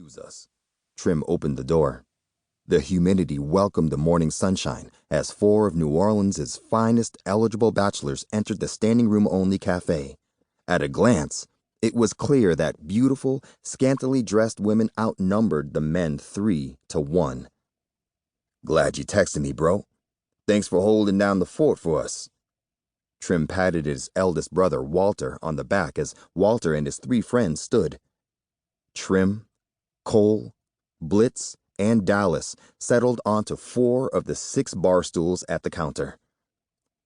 Excuse us. Trim opened the door. The humidity welcomed the morning sunshine as four of New Orleans' finest eligible bachelors entered the standing-room-only cafe. At a glance, it was clear that beautiful, scantily dressed women outnumbered the men 3-1. Glad you texted me, bro. Thanks for holding down the fort for us. Trim patted his eldest brother, Walter, on the back as Walter and his three friends stood. Trim, Cole, Blitz, and Dallas settled onto 4 of the 6 bar stools at the counter.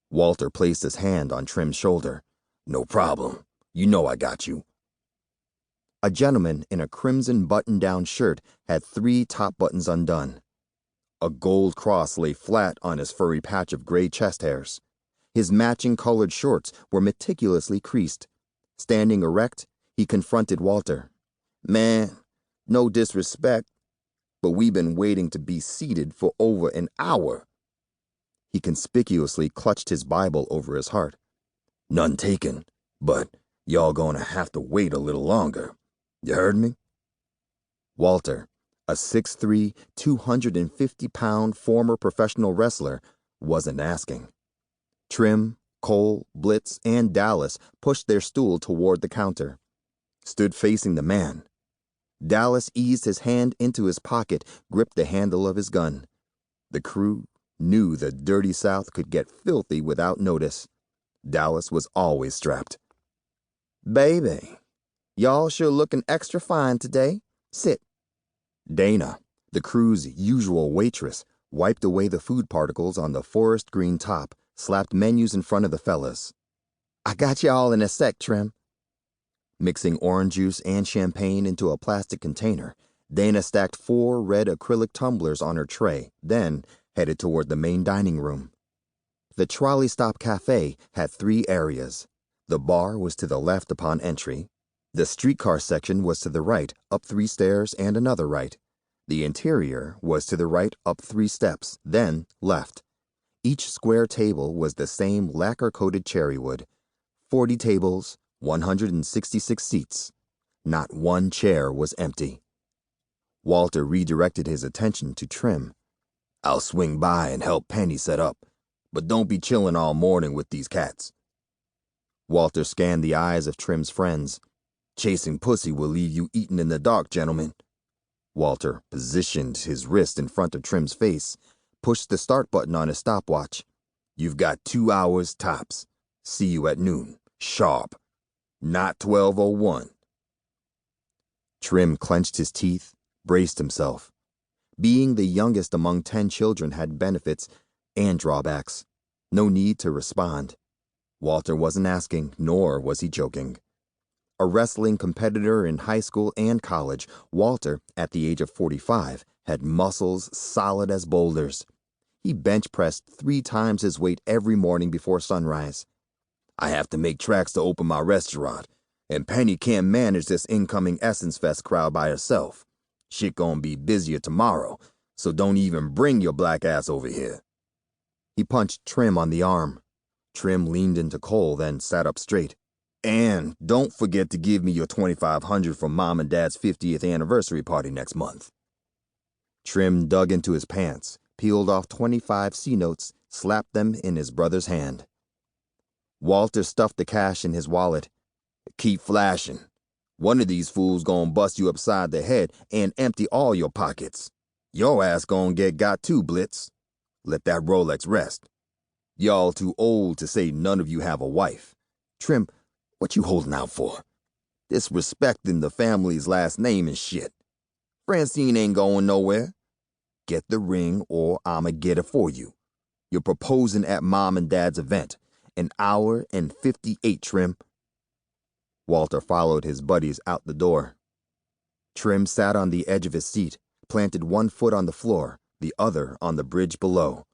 Walter placed his hand on Trim's shoulder. No problem. You know I got you. A gentleman in a crimson button-down shirt had 3 top buttons undone. A gold cross lay flat on his furry patch of gray chest hairs. His matching colored shorts were meticulously creased. Standing erect, he confronted Walter. Man, no disrespect, but we've been waiting to be seated for over an hour. He conspicuously clutched his Bible over his heart. None taken, but y'all gonna have to wait a little longer. You heard me? Walter, a 6'3", 250-pound former professional wrestler, wasn't asking. Trim, Cole, Blitz, and Dallas pushed their stool toward the counter, stood facing the man. Dallas eased his hand into his pocket, gripped the handle of his gun. The crew knew the dirty South could get filthy without notice. Dallas was always strapped. Baby, y'all sure looking extra fine today. Sit. Dana, the crew's usual waitress, wiped away the food particles on the forest green top, slapped menus in front of the fellas. I got y'all in a sec, Trim. Mixing orange juice and champagne into a plastic container, Dana stacked 4 red acrylic tumblers on her tray, then headed toward the main dining room. The Trolley Stop Cafe had 3 areas. The bar was to the left upon entry. The streetcar section was to the right, up 3 stairs and another right. The interior was to the right, up 3 steps, then left. Each square table was the same lacquer-coated cherrywood. 40 tables, 166 seats. Not one chair was empty. Walter redirected his attention to Trim. I'll swing by and help Penny set up, but don't be chilling all morning with these cats. Walter scanned the eyes of Trim's friends. Chasing pussy will leave you eaten in the dark, gentlemen. Walter positioned his wrist in front of Trim's face, pushed the start button on his stopwatch. You've got 2 hours tops. See you at noon. Sharp. Not 12:01. Trim clenched his teeth, braced himself. Being the youngest among 10 children had benefits and drawbacks. No need to respond. Walter wasn't asking, nor was he joking. A wrestling competitor in high school and college, Walter, at the age of 45, had muscles solid as boulders. He bench pressed 3 times his weight every morning before sunrise. I have to make tracks to open my restaurant, and Penny can't manage this incoming Essence Fest crowd by herself. Shit gonna be busier tomorrow, so don't even bring your black ass over here. He punched Trim on the arm. Trim leaned into Cole, then sat up straight. And don't forget to give me your $2,500 for Mom and Dad's 50th anniversary party next month. Trim dug into his pants, peeled off 25 C-notes, slapped them in his brother's hand. Walter stuffed the cash in his wallet. Keep flashing. One of these fools gonna bust you upside the head and empty all your pockets. Your ass gonna get got too, Blitz. Let that Rolex rest. Y'all too old to say none of you have a wife. Trim, what you holding out for? Disrespecting the family's last name and shit. Francine ain't going nowhere. Get the ring or I'ma get it for you. You're proposing at Mom and Dad's event. 1 hour and 58, Trim. Walter followed his buddies out the door. Trim sat on the edge of his seat, planted 1 foot on the floor, the other on the bridge below,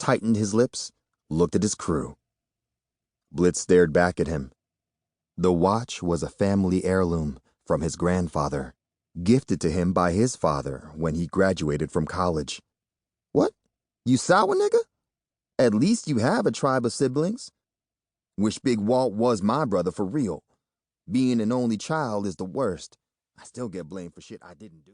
tightened his lips, looked at his crew. Blitz stared back at him. The watch was a family heirloom from his grandfather, gifted to him by his father when he graduated from college. What? You sour nigga? At least you have a tribe of siblings. Wish Big Walt was my brother for real. Being an only child is the worst. I still get blamed for shit I didn't do.